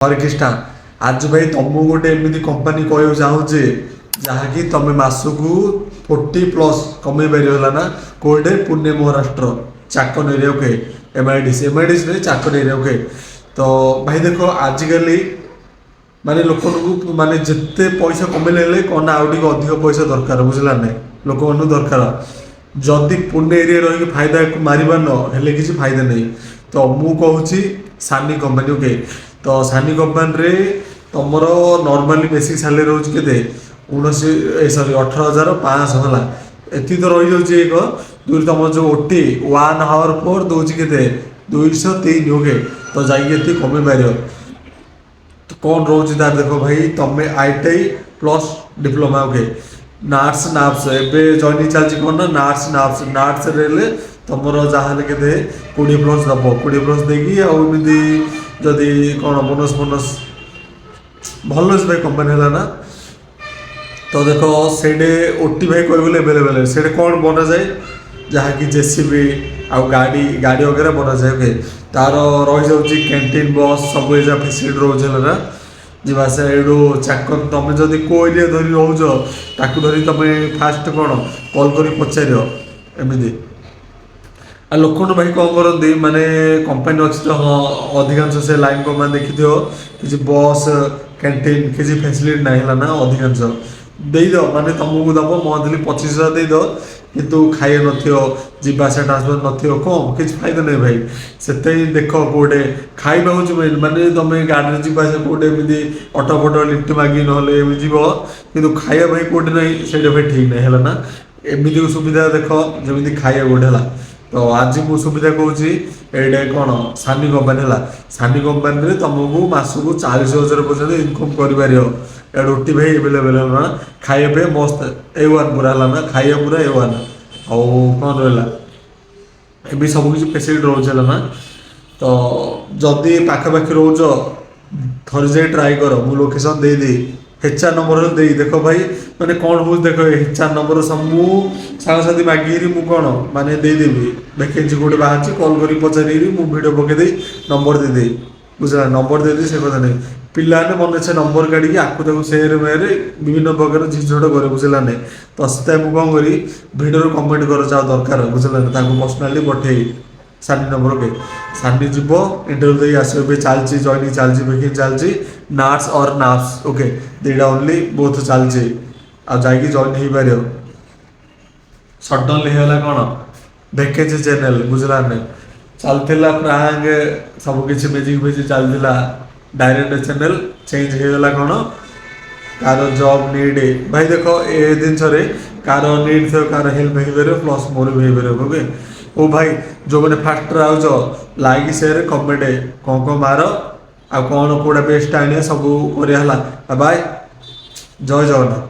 हरे कृष्णा आज भाई तुमको गोटे एमती कंपनी कह चाहूजे जहाँकि तुम मासक 40+ कमे पार ना कोटे Pune Maharashtra Chakan area okay MIDC Chakan area okay. तो भाई देख आजिकल माने लोक माने जिते पैसा कमेले कौन आउ टे अधिक पैसा दरकार बुझला ना लोक मन दरकार जदि पुणे एरिया रही फायदा मार न किसी फायदा नहीं। तो मु कहूँ सानी कंपनी ओके। तो सानी कंपनी रे तुमर नॉर्मली बेसिक सैलरी रोज के 18,500 है एति तो रही जाऊँगी एक दूर तुम जो ओटी 1 आवर पर दूँ के 203 ओके। तो जाइए कमे पार तो कौन रोज तार देख भाई तुम ITI plus diploma okay NATS NAPS एवं जॉइनिंग चलती कौन ना नाट्स नाप्स नाट्स रे तुम जहाँ के 20+ दब 20+ देगी आमती जदि कौन बोनस बोनस भल से भाई कंपनी है ना। तो देख से ओटी भाई कह एवेलेबल से कौन बना जाए जहाँकि JCB आ गाड़ी गाड़ी वगैरह बना जाए ओके। तार रही जाऊँगी कैंटीन बस सब फैसिलिटी रोज है ना जीवासा एडू चाकन तुम जदि को एरिया धरी रोज ताकू धरी तुम फास्ट कौन कल कर पचार एमती आ लोक भाई कौन करती माने कंपनी अच्छी तो हाँ अधिकांश से लाइन कंपनी देखी किसी बस कैंटीन किसी फैसिलिटी ना है ना अधिकांश देद माने तुमको दब मंथली 25,000 देद कितु खाई नसा ट्रांसपोर्ट न कम किसी फायदा नहीं भाई से देख कौटे खाଇବା हूँ मेन माने तुम गाड़ी जी कौटे एमती अटो फटो लिफ्ट मागी ना जीव कि खाया भाई कौटे ना से भाई ठीक नहीं है ना एमती सुविधा देख जमी खाया गोटे है। तो आज मु सुविधा कहूँ ये कौन सानी कंपनी है सानी कंपनी तुमको मासक 40,000 पर्यटन इनकम कर रोटी भाई एवेलेबल है ना खाଇବା मस्त A1 पूरा है ना खाଇବା पूरा A1 आउ कौन रहा ए सब किसी फैसिलिटी रोज है ना। तो जदि पाखापाखि रोज थर जाए ट्राए कर मु लोकेशन दे HR नंबर दे देख भाई मैंने कौन हो देख HR नंबर सब मु सांगसाथी मागिरी मु कौन माने देदेवी वैकेंसी गोटे बाहर कल कर पचारि वीडियो पकईदे नंबर देदे बुझला नंबर देदे से कथा नहीं पिला मन से नंबर काढ़ी आकु सेयर मेयर विभिन्न प्रकार झिझट करे बुझला नहीं। तो से मुझे कौन करी भिडियो कमेंट कर जहाँ दरकार बुझला पर्सनाली पठेई सानी नंबर के सानी जीव इंटरव्यू दे आस चलती जॉइनिंग चलती वैकेंसी चलती नाट्स और नाप्स ओके दुईटा ओनली बोथ चलती आई जॉइन हो पार सडनली है कौन वैकेंसी चैनल बुझला नहीं चलता प्रांग सब किसी मेजिक फेजिक चलता डायरेक्ट चैनल चेंज होगा कौन कार जॉब नीड भाई देख ए जिनस कार नीड थो कार हेल्प हो पार प्लस मोर भी हो पार ओके। ओ भाई जो मैंने fast ouch like share comment कौन मार आ कौन कौटा बेस्ट आने सब कर बाय जय जगन्नाथ।